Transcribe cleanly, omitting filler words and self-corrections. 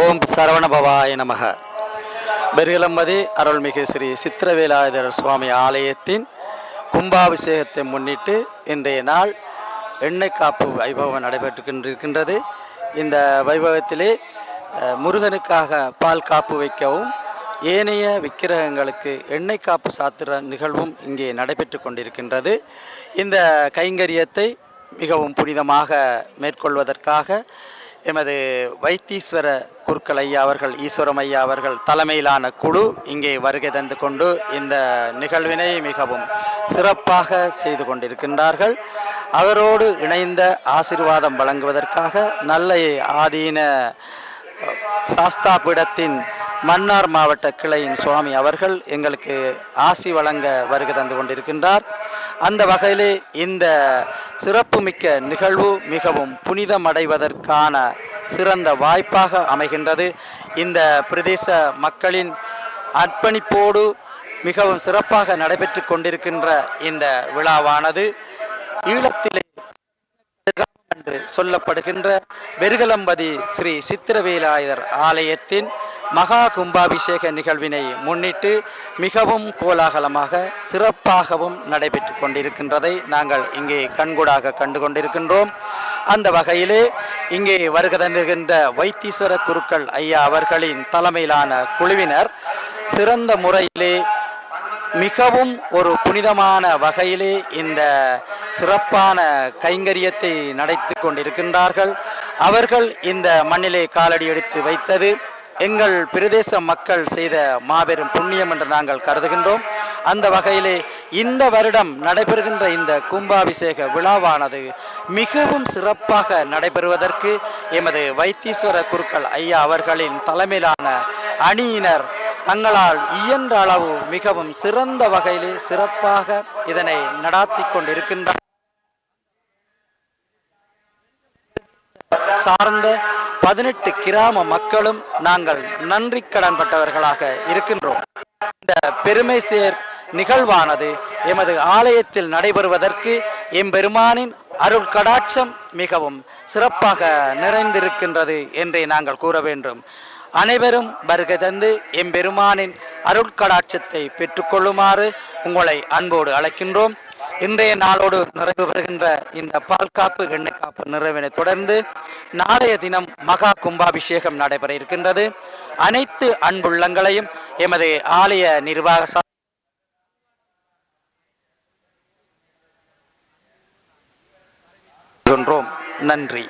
ஓம் சரவணபவாய நமக. பெருகிலம்பதி அருள்மிகு ஸ்ரீ சித்திரவேலாயுதர் சுவாமி ஆலயத்தின் கும்பாபிஷேகத்தை முன்னிட்டு இன்றைய நாள் எண்ணெய் காப்பு வைபவம் நடைபெற்றுக்கின்றிருக்கின்றது. இந்த வைபவத்திலே முருகனுக்காக பால் காப்பு வைக்கவும் ஏனைய விக்கிரகங்களுக்கு எண்ணெய் காப்பு சாத்திர நிகழ்வும் இங்கே நடைபெற்று கொண்டிருக்கின்றது. இந்த கைங்கரியத்தை மிகவும் புனிதமாக மேற்கொள்வதற்காக எமது வைத்தீஸ்வர குருக்கள் ஐயா அவர்கள், ஈஸ்வரம் ஐயா அவர்கள் தலைமையிலான குழு இங்கே வருகை தந்து கொண்டு இந்த நிகழ்வினை மிகவும் சிறப்பாக செய்து கொண்டிருக்கின்றார்கள். அவரோடு இணைந்த ஆசீர்வாதம் வழங்குவதற்காக நல்ல ஆதீன சாஸ்தா பீடத்தின் மன்னார் மாவட்ட கிளையின் சுவாமி அவர்கள் எங்களுக்கு ஆசி வழங்க வருகை தந்து கொண்டிருக்கின்றார். அந்த வகையிலே இந்த சிறப்புமிக்க நிகழ்வு மிகவும் புனிதமடைவதற்கான சிறந்த வாய்ப்பாக அமைகின்றது. இந்த பிரதேச மக்களின் அர்ப்பணிப்போடு மிகவும் சிறப்பாக நடைபெற்று கொண்டிருக்கின்ற இந்த விழாவானது ஈழத்திலே என்று சொல்லப்படுகின்ற பெருகலம்பதி ஸ்ரீ சித்திரவேலாயுதர் ஆலயத்தின் மகா கும்பாபிஷேக நிகழ்வினை முன்னிட்டு மிகவும் கோலாகலமாக சிறப்பாகவும் நடைபெற்று கொண்டிருக்கின்றதை நாங்கள் இங்கே கண்கூடாக கண்டு கொண்டிருக்கின்றோம். அந்த வகையிலே இங்கே வருகை தந்திருக்கின்ற வைத்தீஸ்வர குருக்கள் ஐயா அவர்களின் தலைமையிலான குழுவினர் சிறந்த முறையிலே மிகவும் ஒரு புனிதமான வகையிலே இந்த சிறப்பான கைங்கரியத்தை நடத்தி கொண்டிருக்கின்றார்கள். அவர்கள் இந்த மண்ணிலே காலடி எடுத்து வைத்தது எங்கள் பிரதேச மக்கள் செய்த மாபெரும் புண்ணியம் என்று நாங்கள் கருதுகின்றோம். அந்த வகையிலே இந்த வருடம் நடைபெறுகின்ற இந்த கும்பாபிஷேக விழாவானது மிகவும் சிறப்பாக நடைபெறுவதற்கு எமது வைத்தீஸ்வர குருக்கள் ஐயா அவர்களின் தலைமையிலான அணியினர் தங்களால் இயன்ற அளவு மிகவும் சிறந்த வகையிலே சிறப்பாக இதனை நடாத்தி கொண்டிருக்கின்றார். சார்ந்த 18 கிராம மக்களும் நாங்கள் நன்றி கடன் பட்டவர்களாக இருக்கின்றோம். இந்த பெருமை சேர் நிகழ்வானது எமது ஆலயத்தில் நடைபெறுவதற்கு எம்பெருமானின் அருள் கடாட்சம் மிகவும் சிறப்பாக நிறைந்திருக்கின்றது என்றே நாங்கள் கூற வேண்டும். அனைவரும் வருகை தந்து எம்பெருமானின் அருட்கடாட்சத்தை பெற்றுக்கொள்ளுமாறு உங்களை அன்போடு அழைக்கின்றோம். இன்றைய நாளோடு நிறைவு பெறுகின்ற இந்த பால் காப்பு எண்ணெய் காப்பு நிறைவினை தொடர்ந்து நாளைய தினம் மகா கும்பாபிஷேகம் நடைபெற இருக்கின்றது. அனைத்து அன்புள்ளங்களையும் எமது ஆலய நிர்வாக நன்றி.